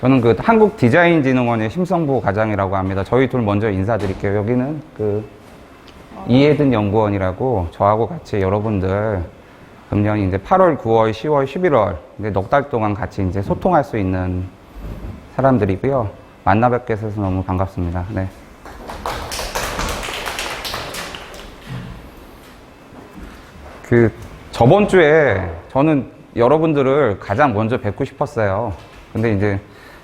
저는 그 한국디자인진흥원의 심성부 과장이라고 합니다. 저희 둘 먼저 인사드릴게요. 여기는 그 이해든 연구원이라고 저하고 같이 여러분들 금년 이제 8월, 9월, 10월, 11월 이제 넉 달 동안 같이 이제 소통할 수 있는 사람들이고요. 만나 뵙게 돼서 너무 반갑습니다. 네. 그 저번 주에 저는 여러분들을 가장 먼저 뵙고 싶었어요. 근데 이제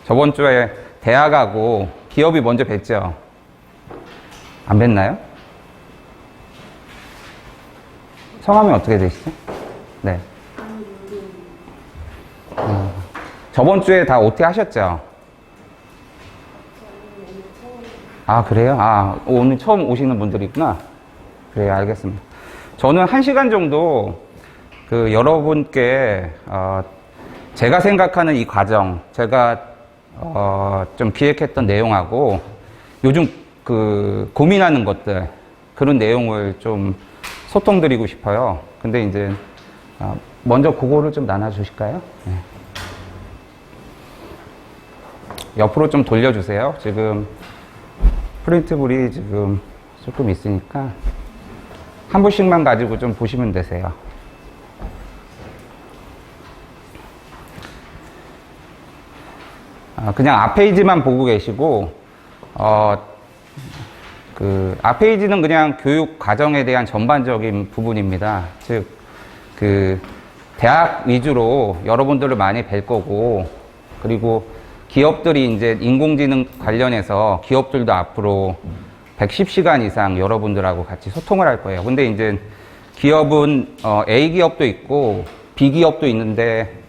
저번 주에 대학하고 기업이 먼저 뵀죠. 안 뵀나요? 성함이 어떻게 되시죠? 네. 저번 주에 다 OT 하셨죠? 아, 그래요? 아, 오늘 처음 오시는 분들이구나. 그래요, 알겠습니다. 저는 1시간 정도 그 여러분께 제가 생각하는 이 과정, 제가 좀 기획했던 내용하고 요즘 그 고민하는 것들, 그런 내용을 좀 소통드리고 싶어요. 근데 이제 먼저 그거를 좀 나눠주실까요? 네. 옆으로 좀 돌려주세요. 지금 프린트물이 지금 조금 있으니까 한 부씩만 가지고 좀 보시면 되세요. 그냥 앞페이지만 보고 계시고, 그 앞페이지는 그냥 교육 과정에 대한 전반적인 부분입니다. 즉, 그 대학 위주로 여러분들을 많이 뵐 거고, 그리고 기업들이 이제 인공지능 관련해서 기업들도 앞으로 110시간 이상 여러분들하고 같이 소통을 할 거예요. 근데 이제 기업은 A 기업도 있고 B 기업도 있는데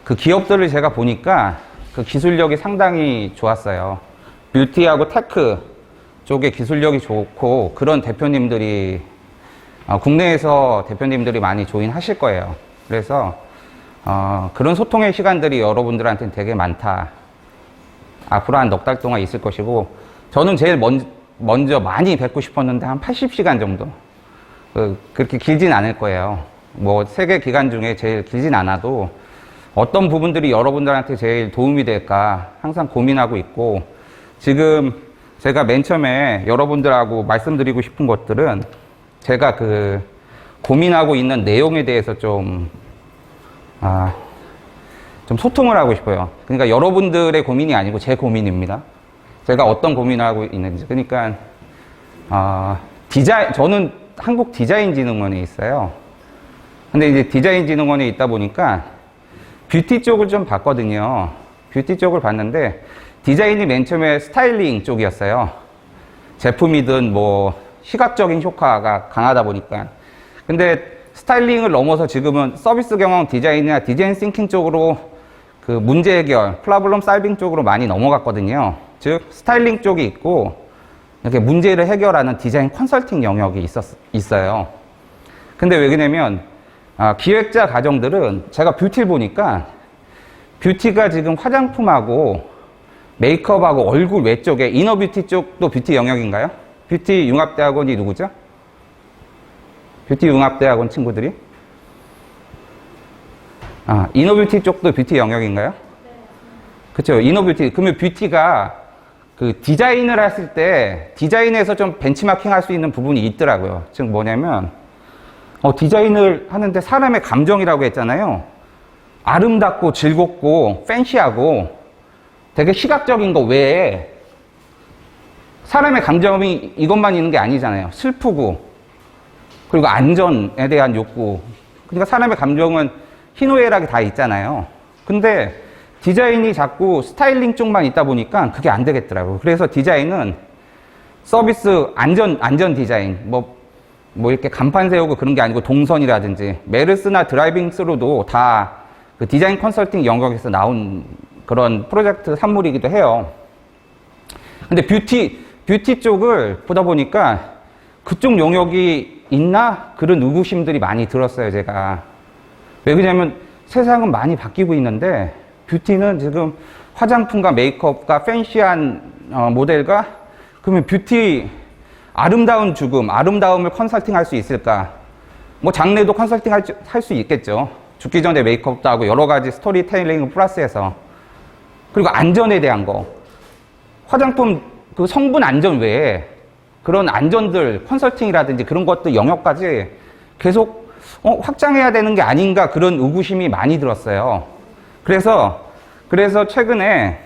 그 기업들을 제가 보니까 그 기술력이 상당히 좋았어요. 뷰티하고 테크 쪽에 기술력이 좋고 그런 대표님들이 국내에서 대표님들이 많이 조인하실 거예요. 그래서 그런 소통의 시간들이 여러분들한테는 되게 많다. 앞으로 한 넉 달 동안 있을 것이고 저는 제일 먼저 많이 뵙고 싶었는데 한 80시간 정도. 그렇게 길진 않을 거예요. 뭐 세계 기간 중에 제일 길진 않아도 어떤 부분들이 여러분들한테 제일 도움이 될까 항상 고민하고 있고 지금 제가 맨 처음에 여러분들하고 말씀드리고 싶은 것들은 제가 그 고민하고 있는 내용에 대해서 좀 소통을 하고 싶어요. 그러니까 여러분들의 고민이 아니고 제 고민입니다. 제가 어떤 고민을 하고 있는지. 그러니까 저는 한국디자인진흥원에 있어요. 근데 이제 디자인진흥원에 있다 보니까 뷰티 쪽을 좀 봤거든요. 뷰티 쪽을 봤는데 디자인이 맨 처음에 스타일링 쪽이었어요. 제품이든 뭐 시각적인 효과가 강하다 보니까. 근데 스타일링을 넘어서 지금은 서비스 경영 디자인이나 디자인 싱킹 쪽으로 그 문제 해결, 프로블럼 솔빙 쪽으로 많이 넘어갔거든요. 즉 스타일링 쪽이 있고 이렇게 문제를 해결하는 디자인 컨설팅 영역이 있어요. 근데 왜 그러냐면 기획자 과정들은 제가 뷰티를 보니까 뷰티가 지금 화장품하고 메이크업하고 얼굴 외쪽에 이너 뷰티 쪽도 뷰티 영역인가요? 뷰티 융합대학원이 누구죠? 뷰티 융합대학원 친구들이? 이너뷰티 쪽도 뷰티 영역인가요? 그쵸. 이너뷰티. 그러면 뷰티가 그 디자인을 했을 때 디자인에서 좀 벤치마킹 할 수 있는 부분이 있더라고요. 즉 뭐냐면, 디자인을 하는데 사람의 감정이라고 했잖아요. 아름답고 즐겁고 팬시하고 되게 시각적인 거 외에 사람의 감정이 이것만 있는 게 아니잖아요. 슬프고 그리고 안전에 대한 욕구. 그러니까 사람의 감정은 희노애락이 다 있잖아요. 근데 디자인이 자꾸 스타일링 쪽만 있다 보니까 그게 안 되겠더라고요. 그래서 디자인은 서비스 안전 디자인, 뭐 이렇게 간판 세우고 그런 게 아니고 동선이라든지 메르스나 드라이빙 스루도 다 그 디자인 컨설팅 영역에서 나온 그런 프로젝트 산물이기도 해요. 근데 뷰티 쪽을 보다 보니까 그쪽 영역이 있나? 그런 의구심들이 많이 들었어요, 제가. 왜 그러냐면 세상은 많이 바뀌고 있는데 뷰티는 지금 화장품과 메이크업과 팬시한 모델과 그러면 뷰티 아름다운 죽음, 아름다움을 컨설팅 할 수 있을까? 뭐 장래도 컨설팅 할 수 있겠죠. 죽기 전에 메이크업도 하고 여러 가지 스토리텔링 플러스해서. 그리고 안전에 대한 거. 화장품 그 성분 안전 외에 그런 안전들, 컨설팅이라든지 그런 것들 영역까지 계속 확장해야 되는 게 아닌가 그런 의구심이 많이 들었어요. 그래서 최근에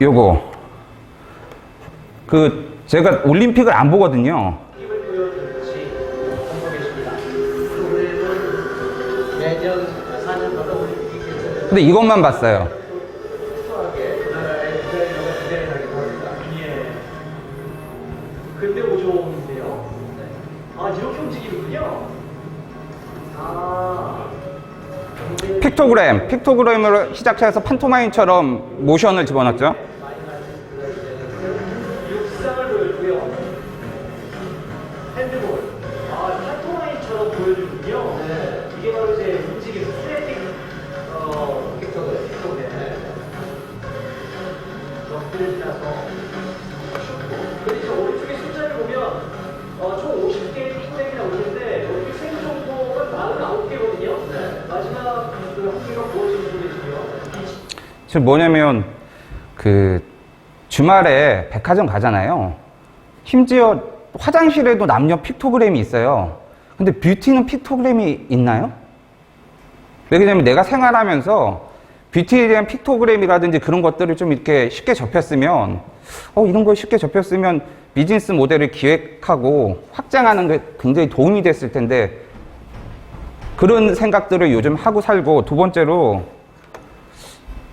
요거 제가 올림픽을 안 보거든요. 근데 이것만 봤어요. 근데 오종인데요. 아, 이렇게 움직이는군요. 픽토그램으로 시작해서 판토마임처럼 모션을 집어넣었죠. 육상을 보여주고요. 핸드볼. 아, 판토마임처럼 보여주군요. 네. 이게 바로 이제 움직임, 스트레칭, 픽토그램. 역들을 지나서 근데 이제 오른쪽에 숫자를 보면 총 50개의 픽토그램이 나오는데 여기 생정보가 49개거든요. 네. 마지막 그 한 개가 무엇인지 모르겠고요. 지금 뭐냐면 주말에 백화점 가잖아요. 심지어 화장실에도 남녀 픽토그램이 있어요. 근데 뷰티는 픽토그램이 있나요? 왜냐면 내가 생활하면서 뷰티에 대한 픽토그램이라든지 그런 것들을 좀 이렇게 쉽게 접했으면 이런 걸 쉽게 접했으면 비즈니스 모델을 기획하고 확장하는 게 굉장히 도움이 됐을 텐데 그런 생각들을 요즘 하고 살고, 두 번째로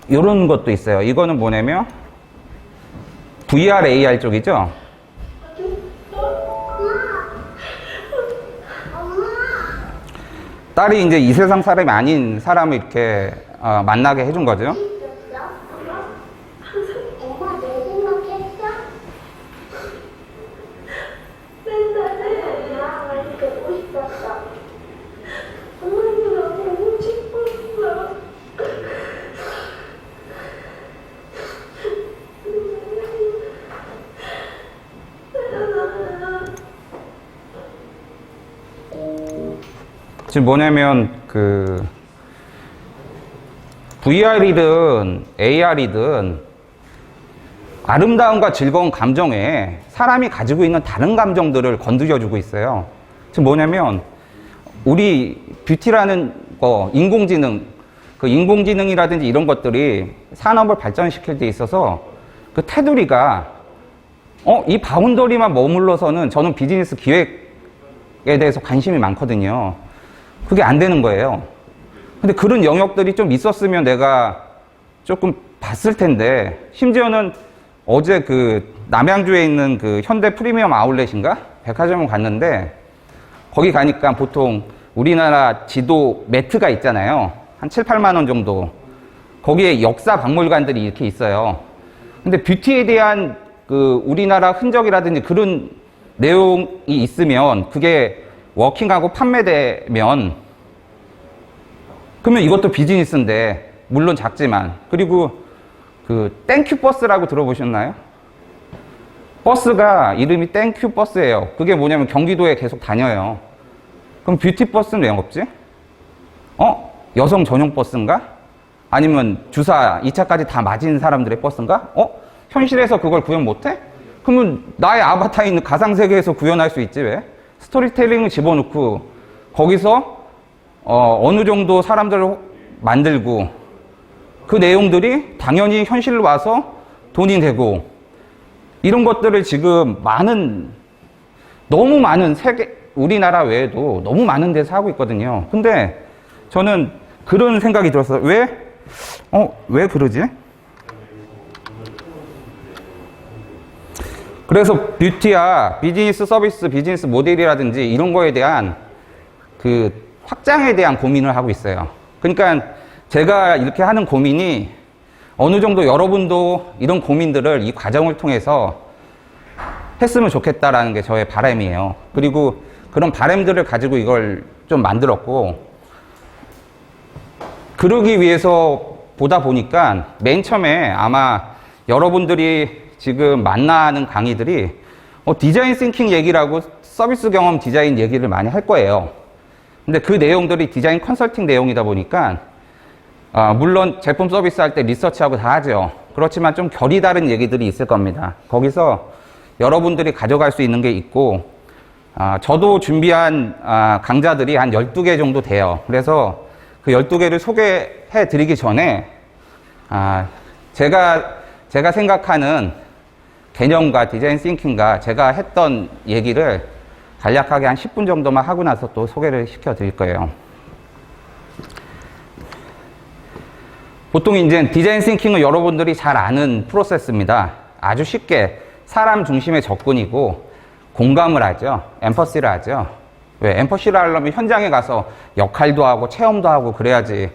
이런 것도 있어요. 이거는 뭐냐면 VR, AR 쪽이죠. 딸이 이제 이 세상 사람이 아닌 사람을 이렇게 만나게 해준 거죠. 지금 뭐냐면 VR이든 AR이든 아름다움과 즐거운 감정에 사람이 가지고 있는 다른 감정들을 건드려주고 있어요. 지금 뭐냐면 우리 뷰티라는 거, 인공지능이라든지 이런 것들이 산업을 발전시킬 때 있어서 그 테두리가 이 바운더리만 머물러서는 저는 비즈니스 기획에 대해서 관심이 많거든요. 그게 안 되는 거예요. 근데 그런 영역들이 좀 있었으면 내가 조금 봤을 텐데, 심지어는 어제 남양주에 있는 현대 프리미엄 아울렛인가? 백화점을 갔는데, 거기 가니까 보통 우리나라 지도 매트가 있잖아요. 한 7, 8만 원 정도. 거기에 역사 박물관들이 이렇게 있어요. 근데 뷰티에 대한 우리나라 흔적이라든지 그런 내용이 있으면 그게 워킹하고 판매되면 그러면 이것도 비즈니스인데, 물론 작지만. 그리고 땡큐 버스라고 들어보셨나요? 버스가 이름이 땡큐 버스예요. 그게 뭐냐면 경기도에 계속 다녀요. 그럼 뷰티 버스는 왜 없지? 여성 전용 버스인가? 아니면 주사 2차까지 다 맞은 사람들의 버스인가? 현실에서 그걸 구현 못해? 그러면 나의 아바타 있는 가상세계에서 구현할 수 있지, 왜? 스토리텔링을 집어넣고 거기서 어느 정도 사람들을 만들고 그 내용들이 당연히 현실로 와서 돈이 되고, 이런 것들을 지금 너무 많은 우리나라 외에도 너무 많은 데서 하고 있거든요. 근데 저는 그런 생각이 들었어요. 왜 그러지? 그래서 뷰티야 비즈니스 서비스, 비즈니스 모델이라든지 이런 거에 대한 확장에 대한 고민을 하고 있어요. 그러니까 제가 이렇게 하는 고민이 어느 정도 여러분도 이런 고민들을 이 과정을 통해서 했으면 좋겠다라는 게 저의 바람이에요. 그리고 그런 바람들을 가지고 이걸 좀 만들었고, 그러기 위해서 보다 보니까 맨 처음에 아마 여러분들이 지금 만나는 강의들이 디자인 싱킹 얘기라고 서비스 경험 디자인 얘기를 많이 할 거예요. 근데 그 내용들이 디자인 컨설팅 내용이다 보니까 물론 제품 서비스 할 때 리서치하고 다 하죠. 그렇지만 좀 결이 다른 얘기들이 있을 겁니다. 거기서 여러분들이 가져갈 수 있는 게 있고 저도 준비한 강좌들이 한 12개 정도 돼요. 그래서 그 12개를 소개해 드리기 전에 제가 생각하는 개념과 디자인 싱킹과 제가 했던 얘기를 간략하게 한 10분 정도만 하고 나서 또 소개를 시켜 드릴 거예요. 보통 이제 디자인 싱킹은 여러분들이 잘 아는 프로세스입니다. 아주 쉽게 사람 중심의 접근이고 공감을 하죠. 엠퍼시를 하죠. 왜? 엠퍼시를 하려면 현장에 가서 역할도 하고 체험도 하고 그래야지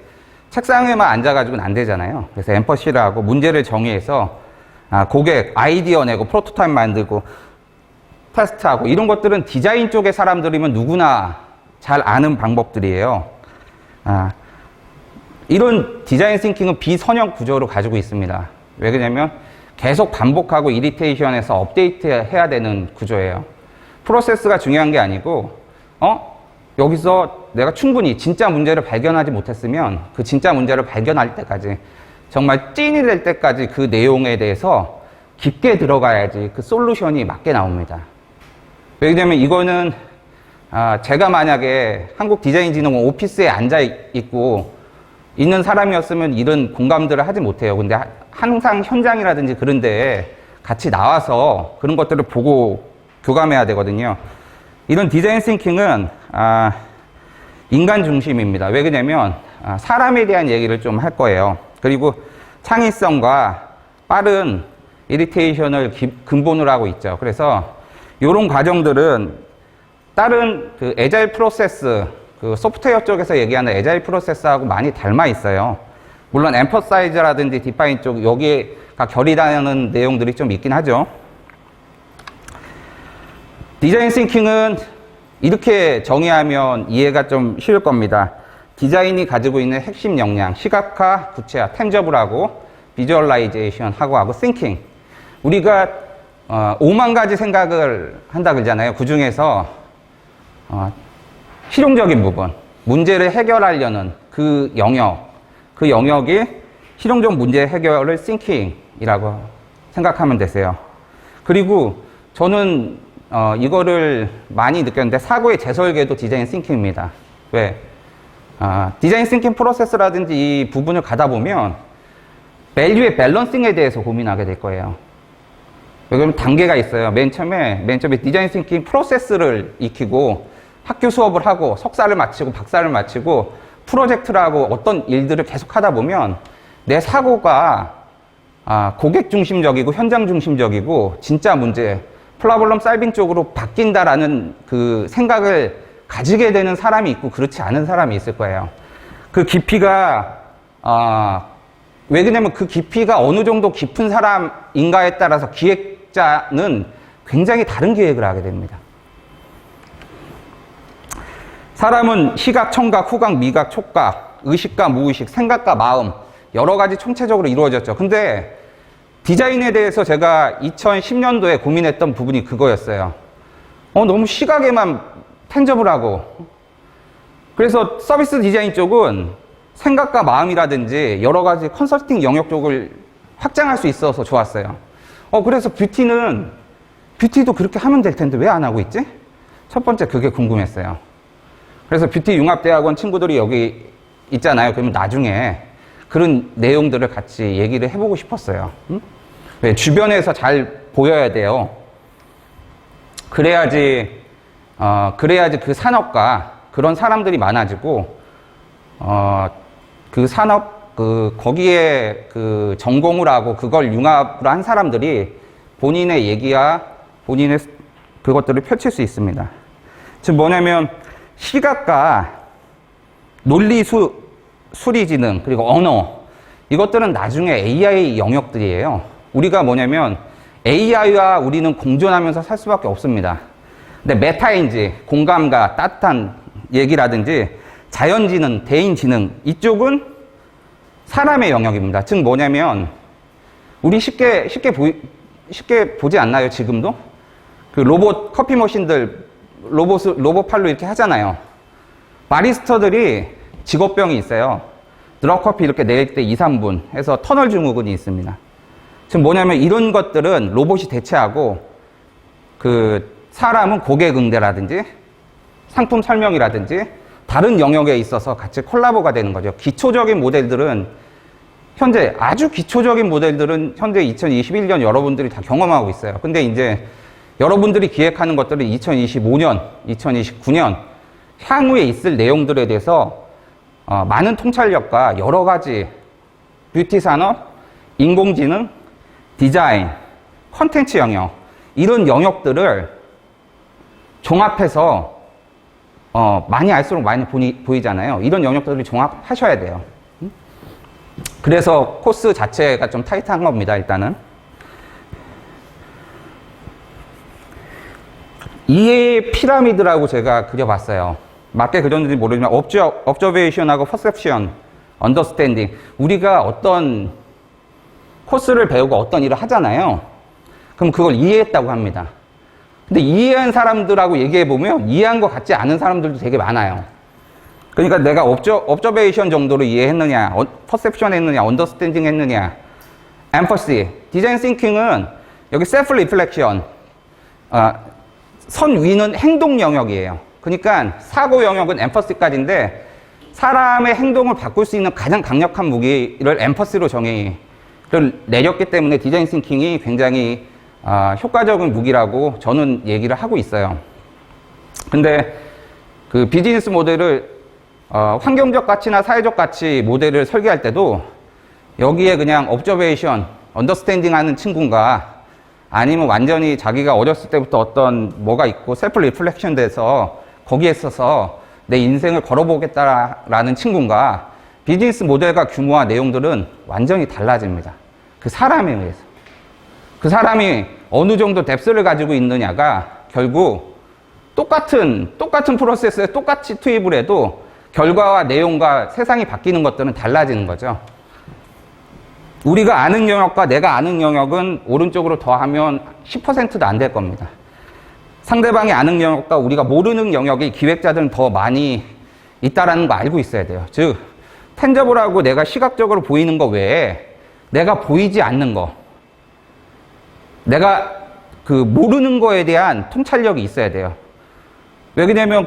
책상에만 앉아가지고는 안 되잖아요. 그래서 엠퍼시를 하고 문제를 정의해서 고객 아이디어 내고 프로토타입 만들고 테스트하고 이런 것들은 디자인 쪽의 사람들이면 누구나 잘 아는 방법들이에요. 이런 디자인 싱킹은 비선형 구조를 가지고 있습니다. 왜 그러냐면 계속 반복하고 이리테이션해서 업데이트 해야 되는 구조예요. 프로세스가 중요한 게 아니고 여기서 내가 충분히 진짜 문제를 발견하지 못했으면 그 진짜 문제를 발견할 때까지 정말 찐이 될 때까지 그 내용에 대해서 깊게 들어가야지 그 솔루션이 맞게 나옵니다. 왜냐면 이거는 제가 만약에 한국디자인진흥원 오피스에 앉아 있는 사람이었으면 이런 공감들을 하지 못해요. 근데 항상 현장이라든지 그런 데에 같이 나와서 그런 것들을 보고 교감해야 되거든요. 이런 디자인 싱킹은 인간 중심입니다. 왜 그러냐면 사람에 대한 얘기를 좀 할 거예요. 그리고 창의성과 빠른 이리테이션을 근본으로 하고 있죠. 그래서 이런 과정들은 다른 그 애자일 프로세스, 그 소프트웨어 쪽에서 얘기하는 애자일 프로세스하고 많이 닮아 있어요. 물론 엠퍼사이즈라든지 디파인 쪽 여기가 결이 다는 내용들이 좀 있긴 하죠. 디자인 싱킹은 이렇게 정의하면 이해가 좀 쉬울 겁니다. 디자인이 가지고 있는 핵심 역량, 시각화, 구체화, 탱저블하고 비주얼라이제이션하고 싱킹. 우리가 5만 가지 생각을 한다 그러잖아요. 그 중에서 실용적인 부분, 문제를 해결하려는 그 영역이 실용적 문제 해결을 싱킹이라고 생각하면 되세요. 그리고 저는 이거를 많이 느꼈는데 사고의 재설계도 디자인 싱킹입니다. 왜? 디자인 싱킹 프로세스라든지 이 부분을 가다 보면 밸류의 밸런싱에 대해서 고민하게 될 거예요. 왜냐면 단계가 있어요. 맨 처음에 디자인 싱킹 프로세스를 익히고 학교 수업을 하고 석사를 마치고 박사를 마치고 프로젝트를 하고 어떤 일들을 계속 하다 보면 내 사고가 고객 중심적이고 현장 중심적이고 진짜 문제, 프로블럼 솔빙 쪽으로 바뀐다라는 그 생각을 가지게 되는 사람이 있고 그렇지 않은 사람이 있을 거예요. 그 깊이가 왜 그러냐면 그 깊이가 어느 정도 깊은 사람인가에 따라서 기획자는 굉장히 다른 기획을 하게 됩니다. 사람은 시각, 청각, 후각, 미각, 촉각, 의식과 무의식, 생각과 마음 여러 가지 총체적으로 이루어졌죠. 근데 디자인에 대해서 제가 2010년도에 고민했던 부분이 그거였어요. 너무 시각에만 텐저블하고 그래서 서비스 디자인 쪽은 생각과 마음이라든지 여러 가지 컨설팅 영역 쪽을 확장할 수 있어서 좋았어요. 그래서 뷰티도 그렇게 하면 될 텐데 왜 안 하고 있지? 첫 번째 그게 궁금했어요. 그래서 뷰티 융합대학원 친구들이 여기 있잖아요. 그러면 나중에 그런 내용들을 같이 얘기를 해보고 싶었어요. 왜? 주변에서 잘 보여야 돼요. 그래야지 그 산업과 그런 사람들이 많아지고, 그 산업, 거기에 그 전공을 하고 그걸 융합을 한 사람들이 본인의 얘기와 본인의 그것들을 펼칠 수 있습니다. 즉 뭐냐면, 시각과 논리 수리지능, 그리고 언어, 이것들은 나중에 AI 영역들이에요. 우리가 뭐냐면, AI와 우리는 공존하면서 살 수밖에 없습니다. 근데 메타인지, 공감과 따뜻한 얘기라든지, 자연지능, 대인지능, 이쪽은 사람의 영역입니다. 즉 뭐냐면, 우리 쉽게 보지 않나요, 지금도? 그 로봇 커피 머신들 로봇팔로 이렇게 하잖아요. 바리스타들이 직업병이 있어요. 드랍커피 이렇게 내릴 때 2, 3분 해서 터널 증후군이 있습니다. 지금 뭐냐면 이런 것들은 로봇이 대체하고 사람은 고객 응대라든지 상품 설명이라든지 다른 영역에 있어서 같이 콜라보가 되는 거죠. 기초적인 모델들은 아주 기초적인 모델들은 현재 2021년 여러분들이 다 경험하고 있어요. 근데 이제 여러분들이 기획하는 것들은 2025년, 2029년 향후에 있을 내용들에 대해서 많은 통찰력과 여러 가지 뷰티 산업, 인공지능, 디자인, 컨텐츠 영역 이런 영역들을 종합해서 많이 알수록 많이 보이잖아요. 이런 영역들을 종합하셔야 돼요. 그래서 코스 자체가 좀 타이트한 겁니다. 일단은 이해의 피라미드라고 제가 그려봤어요. 맞게 그렸는지 모르지만 observation하고 perception, understanding 우리가 어떤 코스를 배우고 어떤 일을 하잖아요. 그럼 그걸 이해했다고 합니다. 근데 이해한 사람들하고 얘기해보면 이해한 것 같지 않은 사람들도 되게 많아요. 그러니까 내가 observation 정도로 이해했느냐, perception 했느냐, understanding 했느냐, empathy, design thinking은 여기 self-reflection, 선 위는 행동 영역이에요. 그러니까 사고 영역은 empathy까지인데 사람의 행동을 바꿀 수 있는 가장 강력한 무기를 empathy로 정의를 내렸기 때문에 디자인 싱킹이 굉장히 효과적인 무기라고 저는 얘기를 하고 있어요. 근데 그 비즈니스 모델을 환경적 가치나 사회적 가치 모델을 설계할 때도 여기에 그냥 observation, understanding 하는 친구인가 아니면 완전히 자기가 어렸을 때부터 어떤 뭐가 있고 셀프 리플렉션 돼서 거기에 있어서 내 인생을 걸어보겠다라는 친구인가 비즈니스 모델과 규모와 내용들은 완전히 달라집니다. 그 사람에 의해서. 그 사람이 어느 정도 뎁스를 가지고 있느냐가 결국 똑같은 프로세스에 똑같이 투입을 해도 결과와 내용과 세상이 바뀌는 것들은 달라지는 거죠. 우리가 아는 영역과 내가 아는 영역은 오른쪽으로 더하면 10%도 안 될 겁니다. 상대방이 아는 영역과 우리가 모르는 영역이 기획자들은 더 많이 있다라는 거 알고 있어야 돼요. 즉, 텐저블하고 내가 시각적으로 보이는 거 외에 내가 보이지 않는 거, 내가 모르는 거에 대한 통찰력이 있어야 돼요. 왜냐면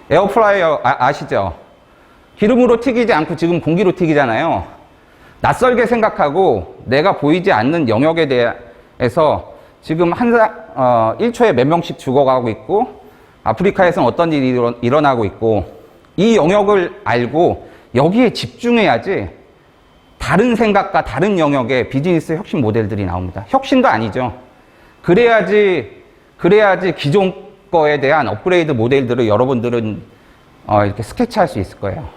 에어프라이어 아시죠? 기름으로 튀기지 않고 지금 공기로 튀기잖아요. 낯설게 생각하고 내가 보이지 않는 영역에 대해서 지금 1초에 몇 명씩 죽어가고 있고 아프리카에서는 어떤 일이 일어나고 있고 이 영역을 알고 여기에 집중해야지 다른 생각과 다른 영역의 비즈니스 혁신 모델들이 나옵니다. 혁신도 아니죠. 그래야지 기존 거에 대한 업그레이드 모델들을 여러분들은 이렇게 스케치할 수 있을 거예요.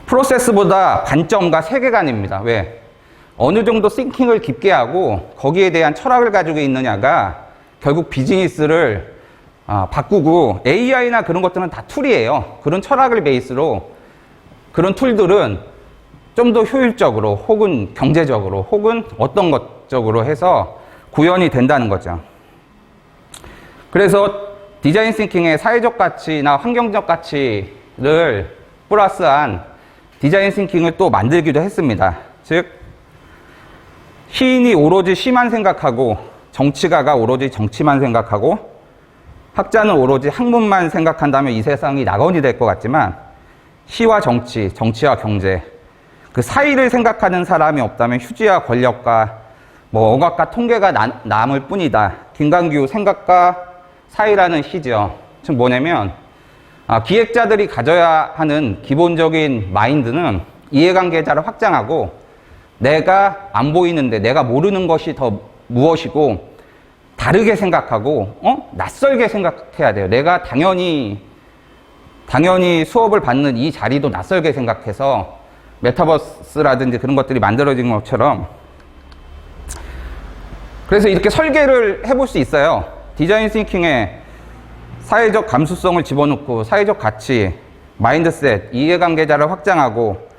프로세스보다 관점과 세계관입니다. 왜? 어느 정도 싱킹을 깊게 하고 거기에 대한 철학을 가지고 있느냐가 결국 비즈니스를 바꾸고 AI나 그런 것들은 다 툴이에요. 그런 철학을 베이스로 그런 툴들은 좀 더 효율적으로 혹은 경제적으로 혹은 어떤 것적으로 해서 구현이 된다는 거죠. 그래서 디자인 싱킹의 사회적 가치나 환경적 가치를 플러스한 디자인 싱킹을 또 만들기도 했습니다. 즉, 시인이 오로지 시만 생각하고 정치가가 오로지 정치만 생각하고 학자는 오로지 학문만 생각한다면 이 세상이 낙원이 될 것 같지만 시와 정치, 정치와 경제 그 사이를 생각하는 사람이 없다면 휴지와 권력과 억압과 통계가 남을 뿐이다. 김강규 생각과 사이라는 시죠. 즉 뭐냐면 기획자들이 가져야 하는 기본적인 마인드는 이해관계자를 확장하고 내가 안 보이는데 내가 모르는 것이 더 무엇이고 다르게 생각하고 낯설게 생각해야 돼요. 내가 당연히 수업을 받는 이 자리도 낯설게 생각해서 메타버스라든지 그런 것들이 만들어진 것처럼 그래서 이렇게 설계를 해볼 수 있어요. 디자인 싱킹에 사회적 감수성을 집어넣고 사회적 가치, 마인드셋, 이해관계자를 확장하고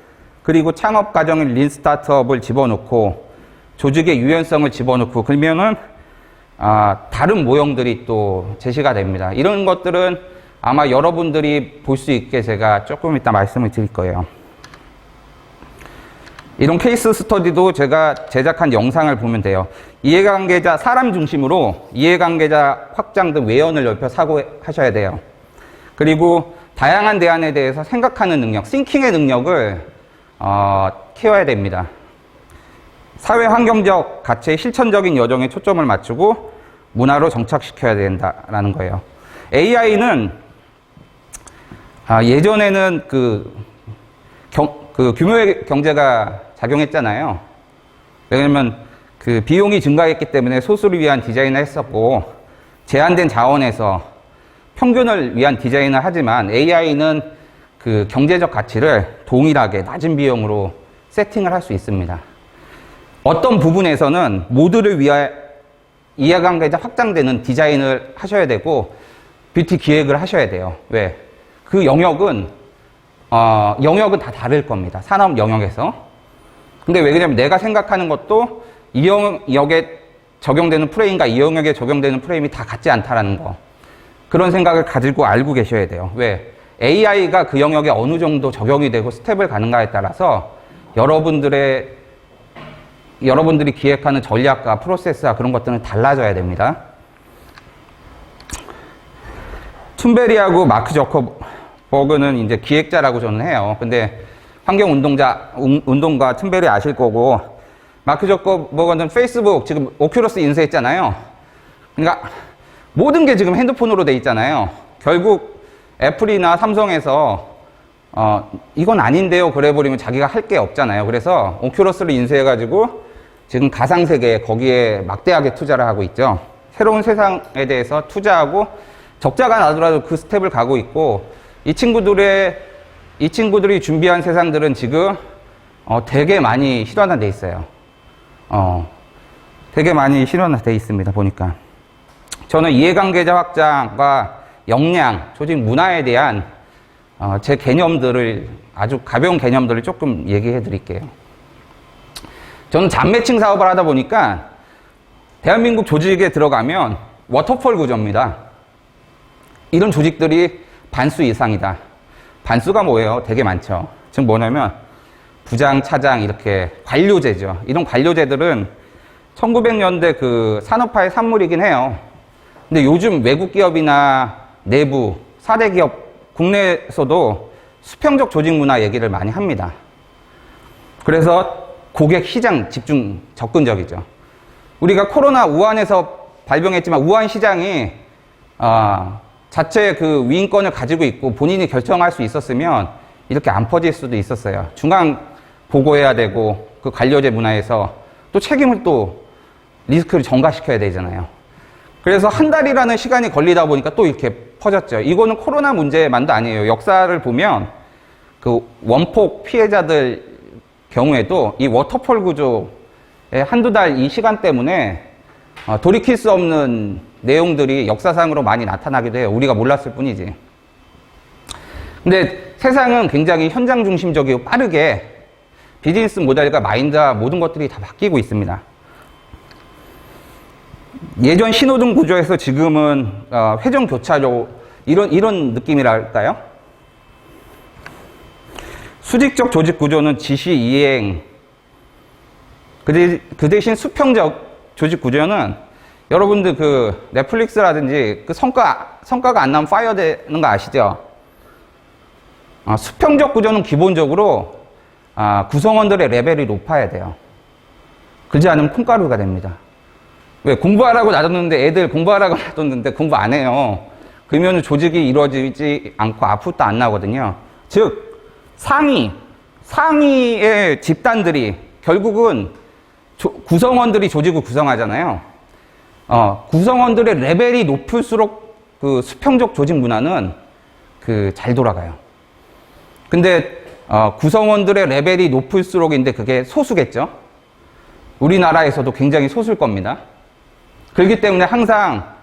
그리고 창업 과정인 린 스타트업을 집어넣고 조직의 유연성을 집어넣고 그러면은 다른 모형들이 또 제시가 됩니다. 이런 것들은 아마 여러분들이 볼 수 있게 제가 조금 이따 말씀을 드릴 거예요. 이런 케이스 스터디도 제가 제작한 영상을 보면 돼요. 이해관계자 사람 중심으로 이해관계자 확장 등 외연을 넓혀 사고하셔야 돼요. 그리고 다양한 대안에 대해서 생각하는 능력, 싱킹의 능력을 키워야 됩니다. 사회 환경적 가치의 실천적인 여정에 초점을 맞추고 문화로 정착시켜야 된다라는 거예요. AI는 예전에는 규모의 경제가 작용했잖아요. 왜냐면 그 비용이 증가했기 때문에 소수를 위한 디자인을 했었고 제한된 자원에서 평균을 위한 디자인을 하지만 AI는 그 경제적 가치를 동일하게 낮은 비용으로 세팅을 할 수 있습니다. 어떤 부분에서는 모두를 위해 이해관계자 확장되는 디자인을 하셔야 되고 뷰티 기획을 하셔야 돼요. 왜? 그 영역은 다 다를 겁니다. 산업 영역에서. 근데 왜 그러냐면 내가 생각하는 것도 이 영역에 적용되는 프레임과 이 영역에 적용되는 프레임이 다 같지 않다라는 거. 그런 생각을 가지고 알고 계셔야 돼요. 왜? AI가 그 영역에 어느 정도 적용이 되고 스텝을 가는가에 따라서 여러분들이 기획하는 전략과 프로세스와 그런 것들은 달라져야 됩니다. 툰베리하고 마크 저커버그는 이제 기획자라고 저는 해요. 근데 환경운동가 툰베리 아실 거고, 마크 저커버그는 페이스북 지금 오큘러스 인수했잖아요. 그러니까 모든 게 지금 핸드폰으로 돼 있잖아요. 결국 애플이나 삼성에서 이건 아닌데요 그래 버리면 자기가 할 게 없잖아요. 그래서 오큘러스를 인수해가지고 지금 가상세계 거기에 막대하게 투자를 하고 있죠. 새로운 세상에 대해서 투자하고 적자가 나더라도 그 스텝을 가고 있고, 이 친구들이 준비한 세상들은 지금 되게 많이 실현화돼 있어요. 되게 많이 실현화돼 있습니다. 보니까 저는 이해관계자 확장과 역량, 조직 문화에 대한 제 개념들을, 아주 가벼운 개념들을 조금 얘기해 드릴게요. 저는 잡매칭 사업을 하다 보니까 대한민국 조직에 들어가면 워터폴 구조입니다. 이런 조직들이 반수 이상이다. 반수가 뭐예요? 되게 많죠. 즉 뭐냐면 부장, 차장 이렇게 관료제죠. 이런 관료제들은 1900년대 그 산업화의 산물이긴 해요. 근데 요즘 외국 기업이나 내부 4대 기업 국내에서도 수평적 조직 문화 얘기를 많이 합니다. 그래서 고객 시장 집중 접근적이죠. 우리가 코로나 우한에서 발병했지만 우한 시장이 자체 그 위인권을 가지고 있고 본인이 결정할 수 있었으면 이렇게 안 퍼질 수도 있었어요. 중앙 보고해야 되고 그 관료제 문화에서 또 책임을 또 리스크를 전가시켜야 되잖아요. 그래서 한 달이라는 시간이 걸리다 보니까 또 이렇게 퍼졌죠. 이거는 코로나 문제만도 아니에요. 역사를 보면 그 원폭 피해자들 경우에도 이 워터폴 구조의 한두 달 이 시간 때문에 돌이킬 수 없는 내용들이 역사상으로 많이 나타나기도 해요. 우리가 몰랐을 뿐이지. 근데 세상은 굉장히 현장 중심적이고 빠르게 비즈니스 모델과 마인드와 모든 것들이 다 바뀌고 있습니다. 예전 신호등 구조에서 지금은 회전 교차로 이런 느낌이랄까요? 수직적 조직 구조는 지시 이행, 그 대신 수평적 조직 구조는 여러분들 그 넷플릭스라든지 그 성과가 안 나면 파이어 되는 거 아시죠? 수평적 구조는 기본적으로 구성원들의 레벨이 높아야 돼요. 그렇지 않으면 콩가루가 됩니다. 왜? 공부하라고 놔뒀는데 애들 공부하라고 놔뒀는데 공부 안 해요. 그러면 조직이 이루어지지 않고 아무것도 안 나거든요. 즉 상위의 집단들이 결국은 구성원들이 조직을 구성하잖아요. 구성원들의 레벨이 높을수록 그 수평적 조직 문화는 잘 돌아가요. 근데 구성원들의 레벨이 높을수록인데 그게 소수겠죠. 우리나라에서도 굉장히 소수일 겁니다. 그렇기 때문에 항상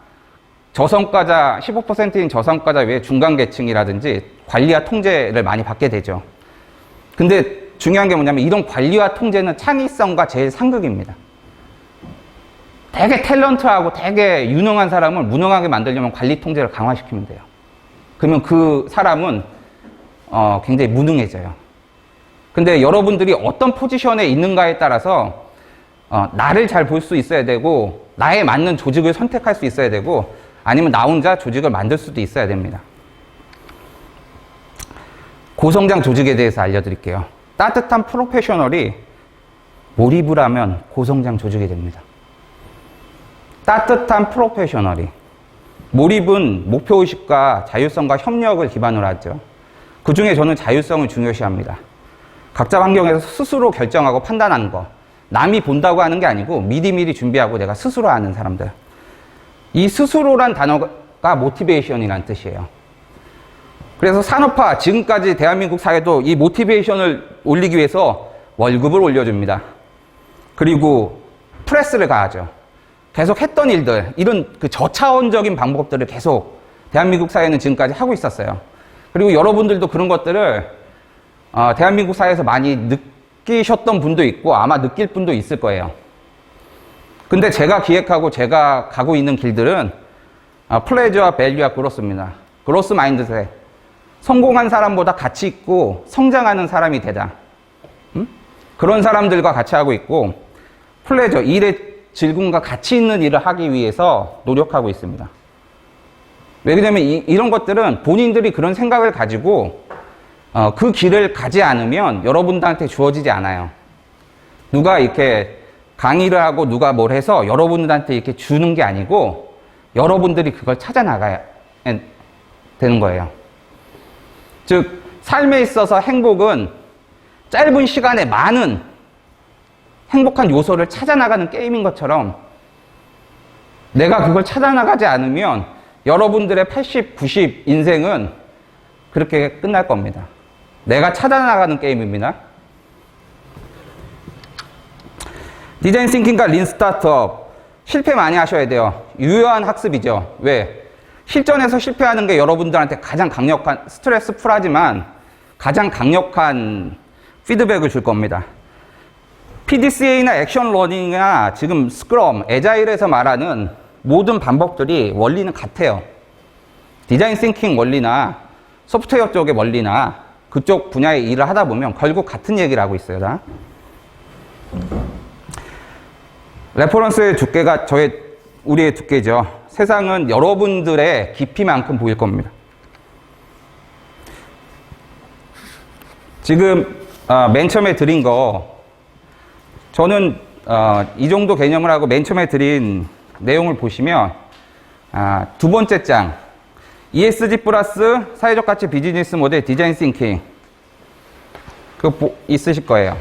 저성과자, 15%인 저성과자 외에 중간계층이라든지 관리와 통제를 많이 받게 되죠. 근데 중요한 게 뭐냐면 이런 관리와 통제는 창의성과 제일 상극입니다. 되게 탤런트하고 되게 유능한 사람을 무능하게 만들려면 관리 통제를 강화시키면 돼요. 그러면 그 사람은 굉장히 무능해져요. 근데 여러분들이 어떤 포지션에 있는가에 따라서 나를 잘 볼 수 있어야 되고 나에 맞는 조직을 선택할 수 있어야 되고 아니면 나 혼자 조직을 만들 수도 있어야 됩니다. 고성장 조직에 대해서 알려드릴게요. 따뜻한 프로페셔널이 몰입을 하면 고성장 조직이 됩니다. 따뜻한 프로페셔널이. 몰입은 목표의식과 자율성과 협력을 기반으로 하죠. 그 중에 저는 자율성을 중요시합니다. 각자 환경에서 스스로 결정하고 판단하는 거. 남이 본다고 하는 게 아니고 미리미리 준비하고 내가 스스로 하는 사람들. 이 스스로란 단어가 모티베이션이라는 뜻이에요. 그래서 산업화, 지금까지 대한민국 사회도 이 모티베이션을 올리기 위해서 월급을 올려줍니다. 그리고 프레스를 가하죠. 계속 했던 일들, 이런 그 저차원적인 방법들을 계속 대한민국 사회는 지금까지 하고 있었어요. 그리고 여러분들도 그런 것들을 대한민국 사회에서 많이 느끼셨던 분도 있고 아마 느낄 분도 있을 거예요. 근데 제가 기획하고 제가 가고 있는 길들은 플레저와 밸류와 그로스입니다. 그로스 마인드셋. 성공한 사람보다 가치 있고 성장하는 사람이 되다. 그런 사람들과 같이 하고 있고 플레저, 일의 즐거움과 가치 있는 일을 하기 위해서 노력하고 있습니다. 왜냐면 이런 것들은 본인들이 그런 생각을 가지고 그 길을 가지 않으면 여러분들한테 주어지지 않아요. 누가 이렇게 강의를 하고 누가 뭘 해서 여러분들한테 이렇게 주는 게 아니고 여러분들이 그걸 찾아 나가야 되는 거예요. 즉, 삶에 있어서 행복은 짧은 시간에 많은 행복한 요소를 찾아 나가는 게임인 것처럼 내가 그걸 찾아 나가지 않으면 여러분들의 80, 90 인생은 그렇게 끝날 겁니다. 내가 찾아 나가는 게임입니다. 디자인 싱킹과 린 스타트업 실패 많이 하셔야 돼요. 유효한 학습이죠. 왜? 실전에서 실패하는 게 여러분들한테 가장 강력한 스트레스 풀하지만 가장 강력한 피드백을 줄 겁니다. PDCA나 액션 러닝이나 지금 스크럼, 애자일에서 말하는 모든 방법들이 원리는 같아요. 디자인 싱킹 원리나 소프트웨어 쪽의 원리나 그쪽 분야의 일을 하다 보면 결국 같은 얘기를 하고 있어요. 다. 레퍼런스의 두께가 우리의 두께죠. 세상은 여러분들의 깊이만큼 보일 겁니다. 지금 맨 처음에 드린 거 저는 이 정도 개념을 하고 맨 처음에 드린 내용을 보시면 두 번째 장 ESG 플러스 사회적 가치 비즈니스 모델 디자인 싱킹 그거 있으실 거예요.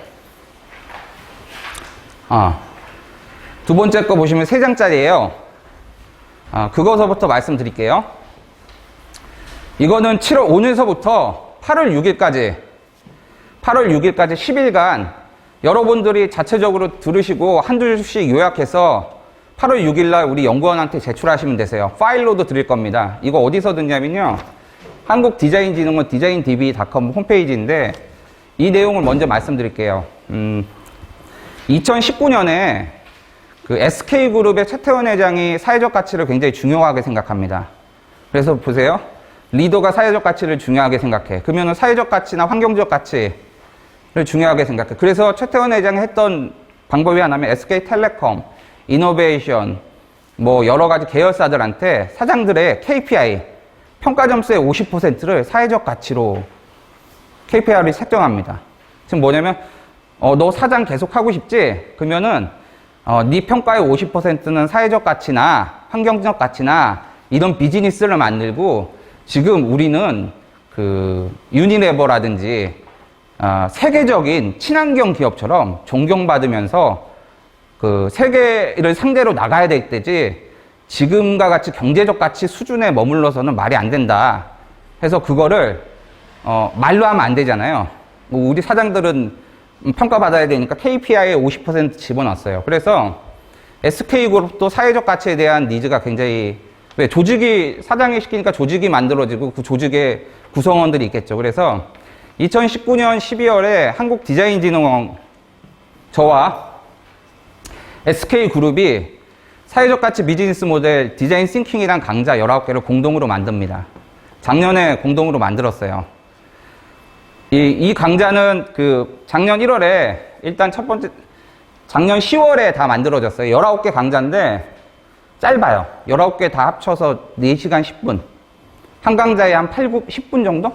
두 번째 거 보시면 3장짜리예요. 그거서부터 말씀드릴게요. 이거는 오늘서부터 8월 6일까지 10일간 여러분들이 자체적으로 들으시고 한두 줄씩 요약해서 8월 6일날 우리 연구원한테 제출하시면 되세요. 파일로도 드릴 겁니다. 이거 어디서 듣냐면요. 한국디자인진흥원 디자인DB.com 홈페이지인데 이 내용을 먼저 말씀드릴게요. 2019년에 그 SK그룹의 최태원 회장이 사회적 가치를 굉장히 중요하게 생각합니다. 그래서 보세요. 리더가 사회적 가치를 중요하게 생각해. 그러면 사회적 가치나 환경적 가치를 중요하게 생각해. 그래서 최태원 회장이 했던 방법이 하나면 SK텔레콤, 이노베이션, 뭐 여러 가지 계열사들한테 사장들의 KPI, 평가 점수의 50%를 사회적 가치로 KPI를 책정합니다. 지금 뭐냐면 너 사장 계속 하고 싶지? 그러면은 네 평가의 50%는 사회적 가치나 환경적 가치나 이런 비즈니스를 만들고 지금 우리는 그 유니레버라든지 세계적인 친환경 기업처럼 존경받으면서 그 세계를 상대로 나가야 될 때지 지금과 같이 경제적 가치 수준에 머물러서는 말이 안 된다 해서 그거를 말로 하면 안 되잖아요. 뭐 우리 사장들은 평가받아야 되니까 KPI에 50% 집어넣었어요. 그래서 SK그룹도 사회적 가치에 대한 니즈가 굉장히 왜 조직이 사장이 시키니까 조직이 만들어지고 그 조직의 구성원들이 있겠죠. 그래서 2019년 12월에 한국디자인진흥원 저와 SK그룹이 사회적 가치 비즈니스 모델 디자인 싱킹이란 강좌 19개를 공동으로 만듭니다. 작년에 공동으로 만들었어요. 이 강좌는 작년 1월에 일단 첫 번째, 작년 10월에 다 만들어졌어요. 19개 강좌인데 짧아요. 19개 다 합쳐서 4시간 10분. 한 강좌에 한 10분 정도?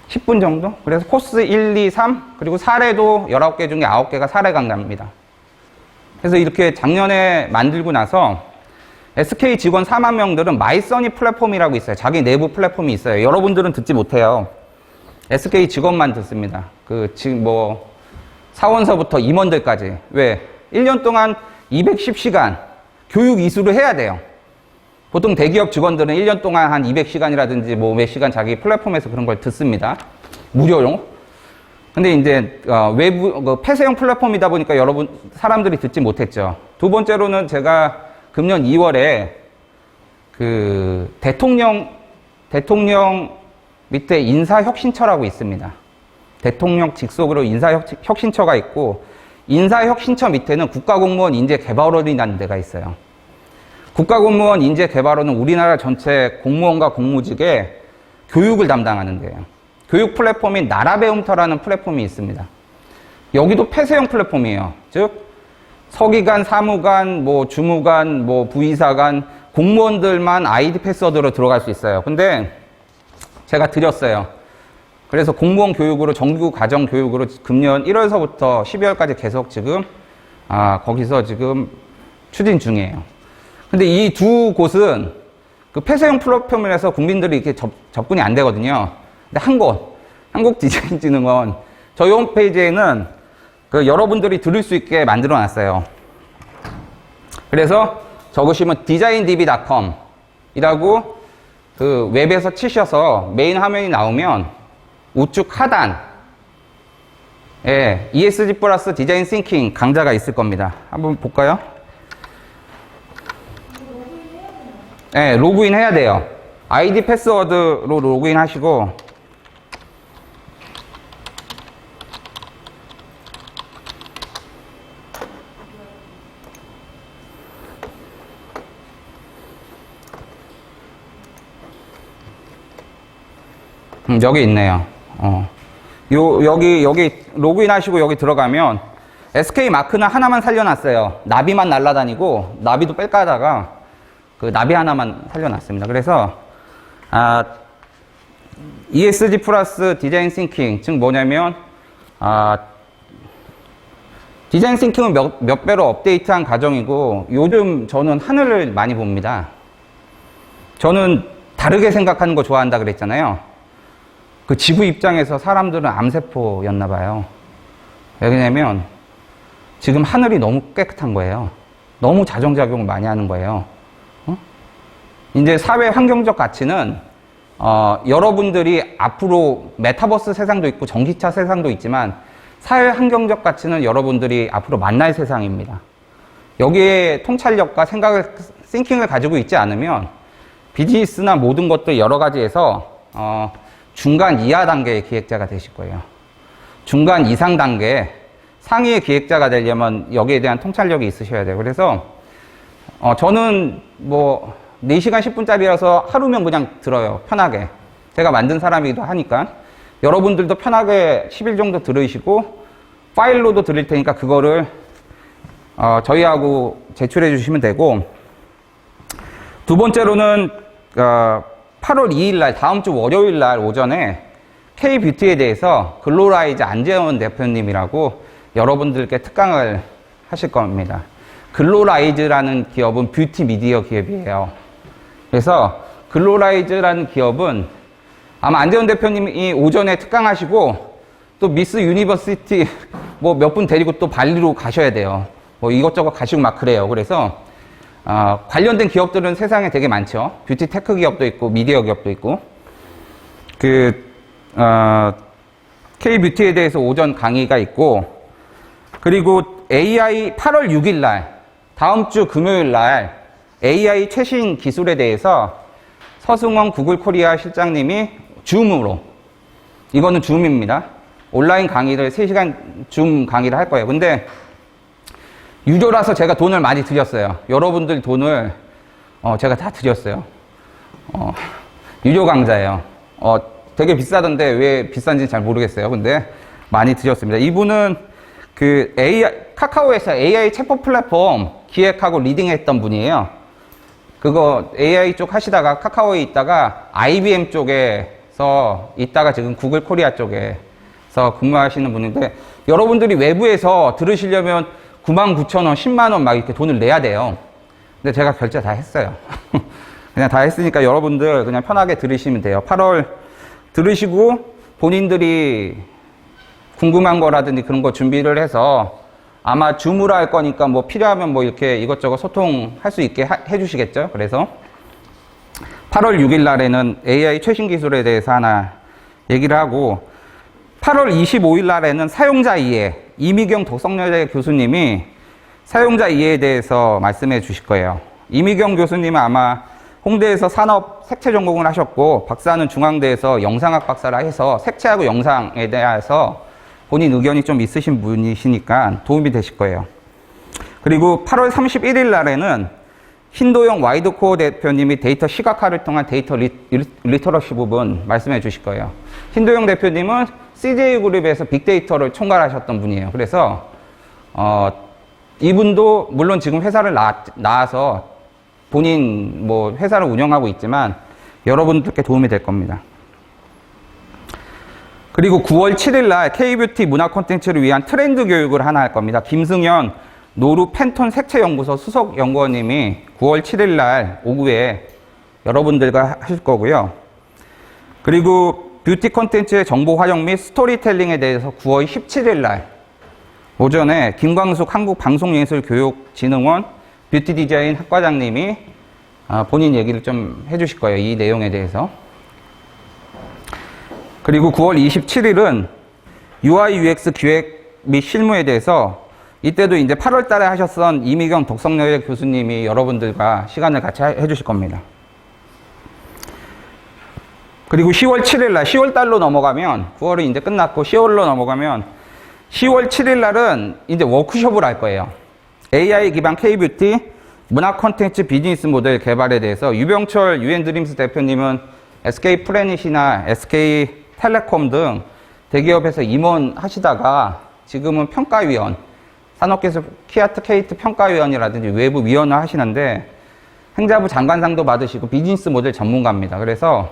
10분 정도? 그래서 코스 1, 2, 3, 그리고 사례도 19개 중에 9개가 사례 강좌입니다. 그래서 이렇게 작년에 만들고 나서 SK 직원 4만 명들은 마이써니 플랫폼이라고 있어요. 자기 내부 플랫폼이 있어요. 여러분들은 듣지 못해요. SK 직원만 듣습니다. 지금 사원서부터 임원들까지. 왜? 1년 동안 210시간 교육 이수를 해야 돼요. 보통 대기업 직원들은 1년 동안 한 200시간이라든지 몇 시간 자기 플랫폼에서 그런 걸 듣습니다. 무료로. 근데 이제, 외부, 폐쇄형 플랫폼이다 보니까 여러분, 사람들이 듣지 못했죠. 두 번째로는 제가 금년 2월에 대통령 밑에 인사혁신처라고 있습니다. 대통령 직속으로 인사혁신처가 있고, 인사혁신처 밑에는 국가공무원 인재개발원이라는 데가 있어요. 국가공무원 인재개발원은 우리나라 전체 공무원과 공무직의 교육을 담당하는 데예요. 교육 플랫폼인 나라배움터라는 플랫폼이 있습니다. 여기도 폐쇄형 플랫폼이에요. 즉 서기관, 사무관, 주무관, 부의사관, 공무원들만 아이디 패스워드로 들어갈 수 있어요. 근데 제가 드렸어요. 그래서 공무원 교육으로 정규 과정 교육으로 금년 1월서부터 12월까지 계속 지금 거기서 지금 추진 중이에요. 근데 이 두 곳은 폐쇄형 플랫폼이라서 국민들이 이렇게 접근이 안 되거든요. 근데 한국디자인진흥원 저희 홈페이지에는 여러분들이 들을 수 있게 만들어 놨어요. 그래서 적으시면 designdb.com 이라고 웹에서 치셔서 메인 화면이 나오면 우측 하단에 ESG 플러스 디자인 싱킹 강좌가 있을 겁니다. 한번 볼까요? 네, 로그인 해야 돼요. 아이디 패스워드로 로그인 하시고, 여기 있네요. 여기 로그인 하시고 여기 들어가면 SK 마크는 하나만 살려놨어요. 나비만 날라다니고, 나비도 뺄까 하다가 나비 하나만 살려놨습니다. 그래서, ESG 플러스 디자인 싱킹, 즉 뭐냐면, 디자인 싱킹은 몇 배로 업데이트한 과정이고, 요즘 저는 하늘을 많이 봅니다. 저는 다르게 생각하는 거 좋아한다 그랬잖아요. 지구 입장에서 사람들은 암세포였나 봐요. 왜냐면, 지금 하늘이 너무 깨끗한 거예요. 너무 자정작용을 많이 하는 거예요. 이제 사회 환경적 가치는 여러분들이 앞으로 메타버스 세상도 있고 전기차 세상도 있지만 사회 환경적 가치는 여러분들이 앞으로 만날 세상입니다. 여기에 통찰력과 생각을, 싱킹을 가지고 있지 않으면 비즈니스나 모든 것들 여러 가지에서 중간 이하 단계의 기획자가 되실 거예요. 중간 이상 단계, 상위의 기획자가 되려면 여기에 대한 통찰력이 있으셔야 돼요. 그래서 저는 4시간 10분짜리라서 하루면 그냥 들어요. 편하게. 제가 만든 사람이기도 하니까. 여러분들도 편하게 10일 정도 들으시고 파일로도 드릴 테니까 그거를 저희하고 제출해 주시면 되고, 두 번째로는 8월 2일 날, 다음 주 월요일 날 오전에 K뷰티에 대해서 글로라이즈 안재원 대표님이라고 여러분들께 특강을 하실 겁니다. 글로라이즈라는 기업은 뷰티 미디어 기업이에요. 그래서 글로라이즈라는 기업은 아마 안재원 대표님이 오전에 특강하시고 또 미스 유니버시티 몇 분 데리고 또 발리로 가셔야 돼요. 이것저것 가시고 막 그래요. 그래서 관련된 기업들은 세상에 되게 많죠. 뷰티 테크 기업도 있고 미디어 기업도 있고. K뷰티에 대해서 오전 강의가 있고, 그리고 AI 8월 6일 날, 다음 주 금요일 날 AI 최신 기술에 대해서 서승원 구글 코리아 실장님이 줌으로, 이거는 줌입니다. 온라인 강의를 3시간 줌 강의를 할 거예요. 근데 유료라서 제가 돈을 많이 드렸어요. 여러분들 돈을 제가 다 드렸어요. 유료 강좌예요. 되게 비싸던데 왜 비싼지 잘 모르겠어요. 근데 많이 드렸습니다. 이분은 그 카카오에서 AI 챗봇 플랫폼 기획하고 리딩했던 분이에요. 그거 AI 쪽 하시다가 카카오에 있다가 IBM 쪽에서 있다가 지금 구글 코리아 쪽에서 근무하시는 분인데, 여러분들이 외부에서 들으시려면 99,000원, 10만원 막 이렇게 돈을 내야 돼요. 근데 제가 결제 다 했어요. 그냥 다 했으니까 여러분들 그냥 편하게 들으시면 돼요. 8월 들으시고 본인들이 궁금한 거라든지 그런 거 준비를 해서 아마 줌으로 할 거니까 뭐 필요하면 뭐 이렇게 이것저것 소통할 수 있게 해주시겠죠. 그래서 8월 6일 날에는 AI 최신 기술에 대해서 하나 얘기를 하고, 8월 25일 날에는 사용자 이해, 이미경 덕성여대 교수님이 사용자 이해에 대해서 말씀해 주실 거예요. 이미경 교수님은 아마 홍대에서 산업 색채 전공을 하셨고, 박사는 중앙대에서 영상학 박사라 해서 색채하고 영상에 대해서 본인 의견이 좀 있으신 분이시니까 도움이 되실 거예요. 그리고 8월 31일 날에는 신도영 와이드코어 대표님이 데이터 시각화를 통한 데이터 리터러시 부분 말씀해 주실 거예요. 신도영 대표님은 CJ그룹에서 빅데이터를 총괄하셨던 분이에요. 그래서 이분도 물론 지금 회사를 나와서 본인 뭐 회사를 운영하고 있지만 여러분들께 도움이 될 겁니다. 그리고 9월 7일 날 K뷰티 문화 콘텐츠를 위한 트렌드 교육을 하나 할 겁니다. 김승현 노루 팬톤 색채연구소 수석 연구원님이 9월 7일 날 오후에 여러분들과 하실 거고요. 그리고 뷰티 콘텐츠의 정보 활용 및 스토리텔링에 대해서 9월 17일 날 오전에 김광숙 한국방송예술교육진흥원 뷰티 디자인 학과장님이 본인 얘기를 좀 해주실 거예요. 이 내용에 대해서. 그리고 9월 27일은 UI UX 기획 및 실무에 대해서, 이때도 이제 8월 달에 하셨던 이미경 덕성여대 교수님이 여러분들과 시간을 같이 해주실 겁니다. 그리고 10월 7일 날, 10월 달로 넘어가면, 9월이 이제 끝났고 10월로 넘어가면 10월 7일 날은 이제 워크숍을 할 거예요. AI 기반 K뷰티 문화 콘텐츠 비즈니스 모델 개발에 대해서 유병철 유엔드림스 대표님은 SK 플래닛이나 SK 텔레콤 등 대기업에서 임원 하시다가 지금은 평가위원, 산업기술 키아트 케이트 평가위원이라든지 외부 위원을 하시는데 행자부 장관상도 받으시고 비즈니스 모델 전문가입니다. 그래서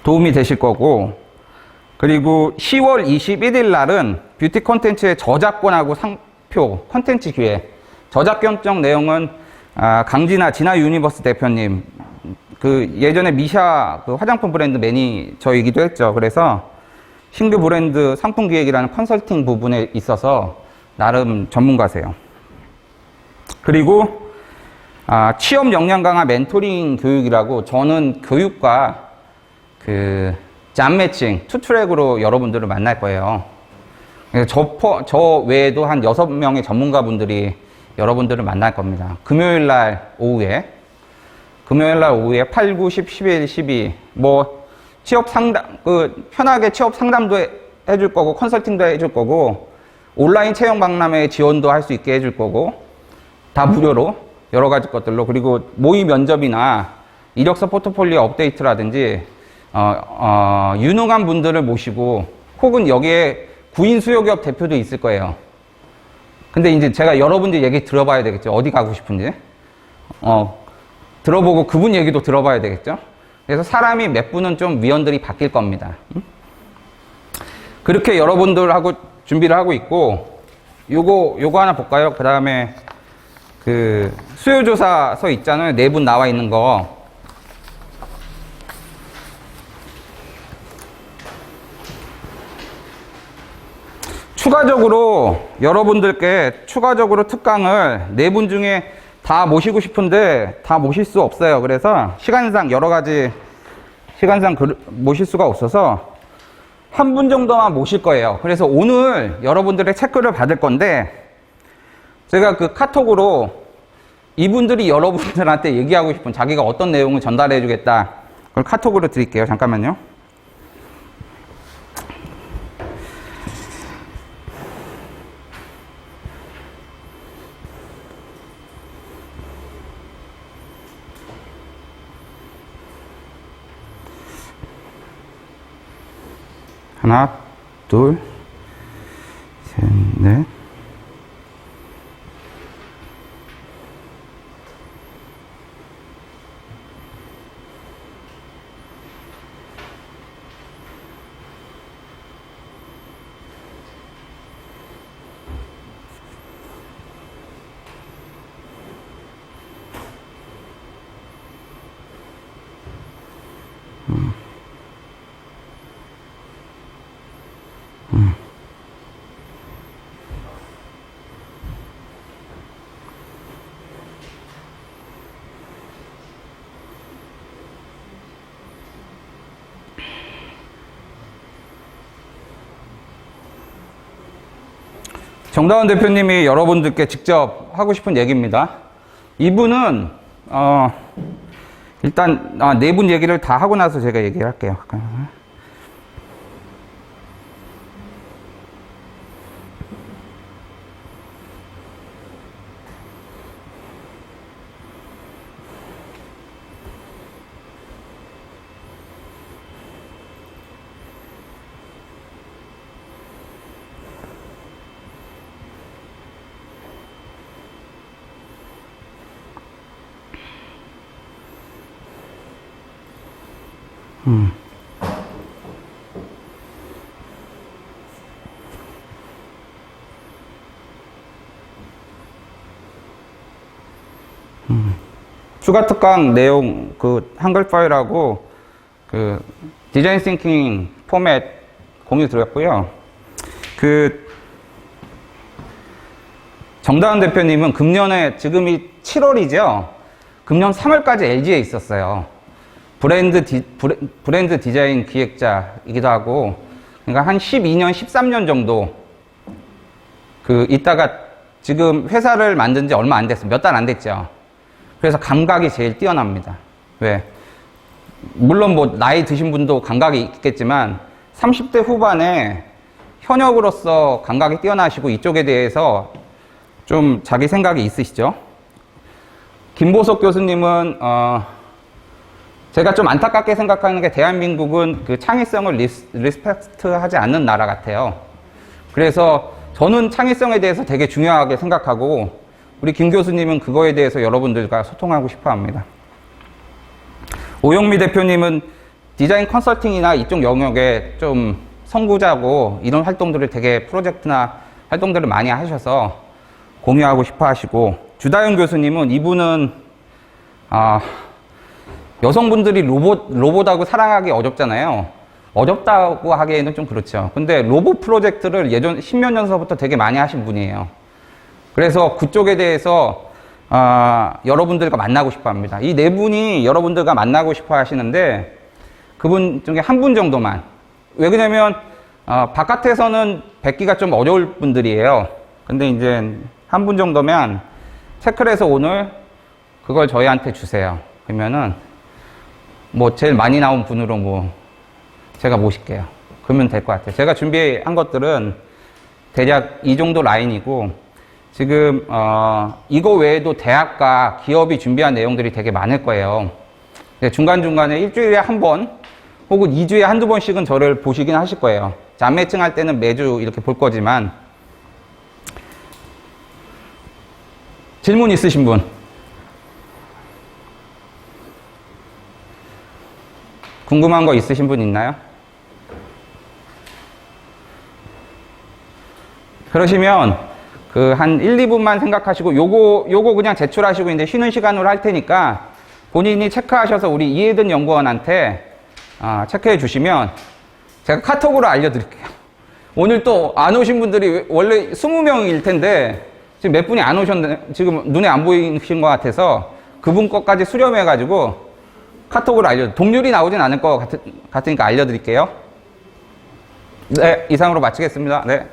도움이 되실 거고, 그리고 10월 21일 날은 뷰티 콘텐츠의 저작권하고 상표, 콘텐츠 기획, 저작권적 내용은 강진아 진아 유니버스 대표님, 그 예전에 미샤 그 화장품 브랜드 매니저이기도 했죠. 그래서 신규 브랜드 상품 기획이라는 컨설팅 부분에 있어서 나름 전문가세요. 그리고 취업 역량 강화 멘토링 교육이라고, 저는 교육과 그 잠 매칭 투트랙으로 여러분들을 만날 거예요. 저 외에도 한 6명의 전문가분들이 여러분들을 만날 겁니다. 금요일 날 오후에 8, 9, 10, 11, 12 뭐 취업 상담, 편하게 취업 상담도 해줄 거고 컨설팅도 해줄 거고 온라인 채용 박람회 지원도 할 수 있게 해줄 거고, 다 무료로 여러 가지 것들로. 그리고 모의 면접이나 이력서 포트폴리오 업데이트라든지 유능한 분들을 모시고, 혹은 여기에 구인 수요기업 대표도 있을 거예요. 근데 이제 제가 여러분들 얘기 들어봐야 되겠죠. 어디 가고 싶은지. 들어보고 그분 얘기도 들어봐야 되겠죠. 그래서 사람이 몇 분은 좀 위원들이 바뀔 겁니다. 그렇게 여러분들하고 준비를 하고 있고, 요거 하나 볼까요? 그 다음에 그 수요조사서 있잖아요. 4분 나와 있는 거. 추가적으로 여러분들께 추가적으로 특강을 4분 중에 다 모시고 싶은데 다 모실 수 없어요. 그래서 시간상 여러 가지 시간상 모실 수가 없어서 한 분 정도만 모실 거예요. 그래서 오늘 여러분들의 체크를 받을 건데, 제가 그 카톡으로 이분들이 여러분들한테 얘기하고 싶은 자기가 어떤 내용을 전달해 주겠다, 그걸 카톡으로 드릴게요. 잠깐만요. 하나, 둘, 셋, 넷. 정다운 대표님이 여러분들께 직접 하고 싶은 얘기입니다. 이분은 일단 네 분 얘기를 다 하고 나서 제가 얘기를 할게요. 추가 특강 내용 그 한글 파일하고 그 디자인 싱킹 포맷 공유 드렸고요. 그 정다은 대표님은 금년에 지금이 7월이죠. 금년 3월까지 LG에 있었어요. 브랜드 디자인 기획자이기도 하고, 그러니까 한 12년, 13년 정도 그 있다가 지금 회사를 만든 지 얼마 안 됐어요. 몇 달 안 됐죠. 그래서 감각이 제일 뛰어납니다. 왜? 물론 뭐 나이 드신 분도 감각이 있겠지만 30대 후반에 현역으로서 감각이 뛰어나시고 이쪽에 대해서 좀 자기 생각이 있으시죠? 김보석 교수님은 제가 좀 안타깝게 생각하는 게 대한민국은 그 창의성을 리스펙트하지 않는 나라 같아요. 그래서 저는 창의성에 대해서 되게 중요하게 생각하고 우리 김 교수님은 그거에 대해서 여러분들과 소통하고 싶어 합니다. 오영미 대표님은 디자인 컨설팅이나 이쪽 영역에 좀 선구자고 이런 활동들을 되게 프로젝트나 활동들을 많이 하셔서 공유하고 싶어 하시고, 주다윤 교수님은 이분은 여성분들이 로봇하고 사랑하기 어렵잖아요. 어렵다고 하기에는 좀 그렇죠. 근데 로봇 프로젝트를 예전 10몇 년 전부터 되게 많이 하신 분이에요. 그래서 그쪽에 대해서 여러분들과 만나고 싶어 합니다. 이 네 분이 여러분들과 만나고 싶어 하시는데 그분 중에 한 분 정도만. 왜 그러냐면 바깥에서는 뵙기가 좀 어려울 분들이에요. 근데 이제 한 분 정도면 체크를 해서 오늘 그걸 저희한테 주세요. 그러면은 뭐 제일 많이 나온 분으로 뭐 제가 모실게요. 그러면 될 것 같아요. 제가 준비한 것들은 대략 이 정도 라인이고, 지금 이거 외에도 대학과 기업이 준비한 내용들이 되게 많을 거예요. 중간중간에 일주일에 한 번 혹은 2주에 한두 번씩은 저를 보시긴 하실 거예요. 잠매칭 할 때는 매주 이렇게 볼 거지만. 질문 있으신 분? 궁금한 거 있으신 분 있나요? 그러시면 그 한 1, 2분만 생각하시고 요거 그냥 제출하시고 이제 쉬는 시간으로 할 테니까 본인이 체크하셔서 우리 이해든 연구원한테 체크해 주시면 제가 카톡으로 알려드릴게요. 오늘 또 안 오신 분들이 원래 20명일 텐데 지금 몇 분이 안 오셨네. 지금 눈에 안 보이신 것 같아서 그분 것까지 수렴해가지고 카톡으로 동률이 나오진 않을 것 같으니까 알려드릴게요. 네, 이상으로 마치겠습니다. 네.